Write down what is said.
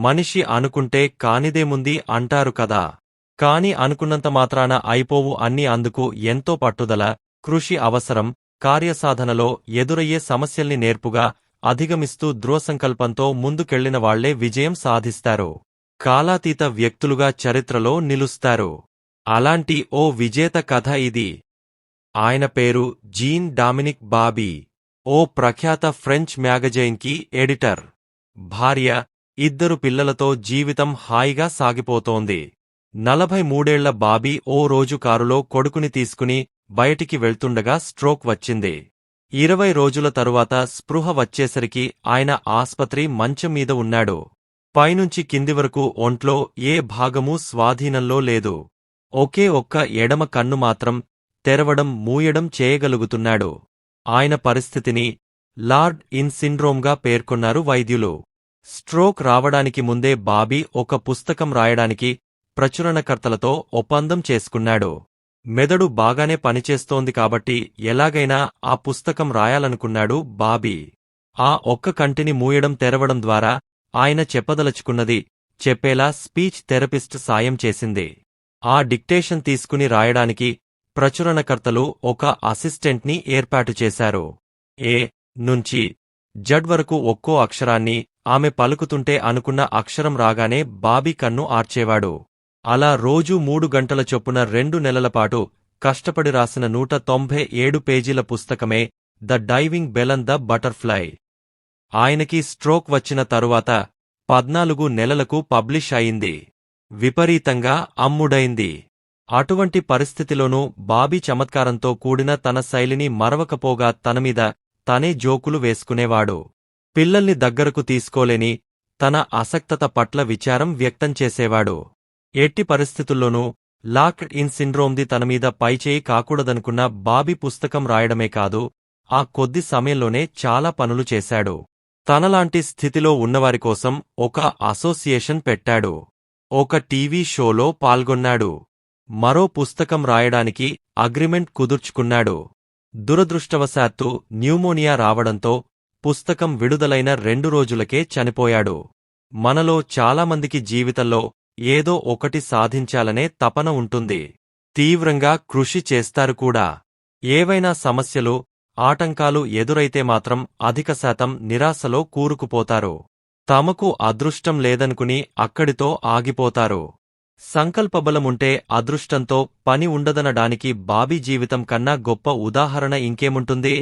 మనిషి అనుకుంటే కానిదేముంది అంటారు కదా. కాని అనుకున్నంత మాత్రాన అయిపోవు అన్నీ. అందుకు ఎంతో పట్టుదల, కృషి అవసరం. కార్యసాధనలో ఎదురయ్యే సమస్యల్ని నేర్పుగా అధిగమిస్తూ దృఢసంకల్పంతో ముందుకెళ్లినవాళ్లే విజయం సాధిస్తారు. కాలాతీత వ్యక్తులుగా చరిత్రలో నిలుస్తారు. అలాంటి ఓ విజేత కథ ఇది. ఆయన పేరు జీన్ డామినిక్ బాబీ. ఓ ప్రఖ్యాత ఫ్రెంచ్ మ్యాగజైన్కి ఎడిటర్. భార్య, 2 పిల్లలతో జీవితం హాయిగా సాగిపోతోంది. 43 బాబీ ఓ రోజు కారులో కొడుకుని తీసుకుని బయటికి వెళ్తుండగా స్ట్రోక్ వచ్చింది. 20 రోజుల తరువాత స్పృహ వచ్చేసరికి ఆయన ఆస్పత్రి మంచం మీద ఉన్నాడు. పైనుంచి కింది వరకు ఒంట్లో ఏ భాగమూ స్వాధీనంలో లేదు. ఒకే ఒక్క ఎడమ కన్ను మాత్రం తెరవడం మూయడం చేయగలుగుతున్నాడు. ఆయన పరిస్థితిని లార్డ్ ఇన్ సిండ్రోమ్గా పేర్కొన్నారు వైద్యులు. స్ట్రోక్ రావడానికి ముందే బాబీ ఒక పుస్తకం రాయడానికి ప్రచురణకర్తలతో ఒప్పందం చేసుకున్నాడు. మెదడు బాగానే పనిచేస్తోంది కాబట్టి ఎలాగైనా ఆ పుస్తకం రాయాలనుకున్నాడు బాబీ. ఆ ఒక్క కంటిని మూయడం తెరవడం ద్వారా ఆయన చెప్పదలుచుకున్నది చెప్పేలా స్పీచ్ థెరపిస్ట్ సాయం చేసింది. ఆ డిక్టేషన్ తీసుకుని రాయడానికి ప్రచురణకర్తలు ఒక అసిస్టెంట్ని ఏర్పాటు చేశారు. ఏ నుంచి జడ్ వరకు ఒక్కో అక్షరాన్ని ఆమె పలుకుతుంటే అనుకున్న అక్షరం రాగానే బాబీ కన్ను ఆర్చేవాడు. అలా రోజూ 3 గంటల చొప్పున 2 నెలలపాటు కష్టపడి రాసిన 197 పేజీల పుస్తకమే the diving bell and the butterfly. ఆయనకి స్ట్రోక్ వచ్చిన తరువాత 14 నెలలకు పబ్లిష్ అయింది. విపరీతంగా అమ్ముడైంది. అటువంటి పరిస్థితిలోనూ బాబీ చమత్కారంతో కూడిన తన శైలిని మరవకపోగా తనమీద తనే జోకులు వేసుకునేవాడు. పిల్లల్ని దగ్గరకు తీసుకోలేని తన అసక్తత పట్ల విచారం వ్యక్తం చేసేవాడు. ఎట్టి పరిస్థితుల్లోనూ లాక్డ్ ఇన్ సిండ్రోమ్ది తనమీద పైచేయి కాకూడదనుకున్న బాబీ పుస్తకం రాయడమే కాదు, ఆ కొద్ది సమయంలోనే చాలా పనులు చేశాడు. తనలాంటి స్థితిలో ఉన్నవారికోసం ఒక అసోసియేషన్ పెట్టాడు. ఒక టీవీ షోలో పాల్గొన్నాడు. మరో పుస్తకం రాయడానికి అగ్రిమెంట్ కుదుర్చుకున్నాడు. దురదృష్టవశాత్తు న్యూమోనియా రావడంతో పుస్తకం విడుదలైన 2 రోజులకే చనిపోయాడు. మనలో చాలామందికి జీవితంలో ఏదో ఒకటి సాధించాలనే తపన ఉంటుంది. తీవ్రంగా కృషి చేస్తారు కూడా. ఏవైనా సమస్యలు, ఆటంకాలు ఎదురైతే మాత్రం అధిక శాతం నిరాశలో కూరుకుపోతారు. తమకు అదృష్టం లేదనుకుని అక్కడితో ఆగిపోతారు. సంకల్పబలముంటే అదృష్టంతో పని ఉండదనడానికి బాబీ జీవితం కన్నా గొప్ప ఉదాహరణ ఇంకేముంటుంది?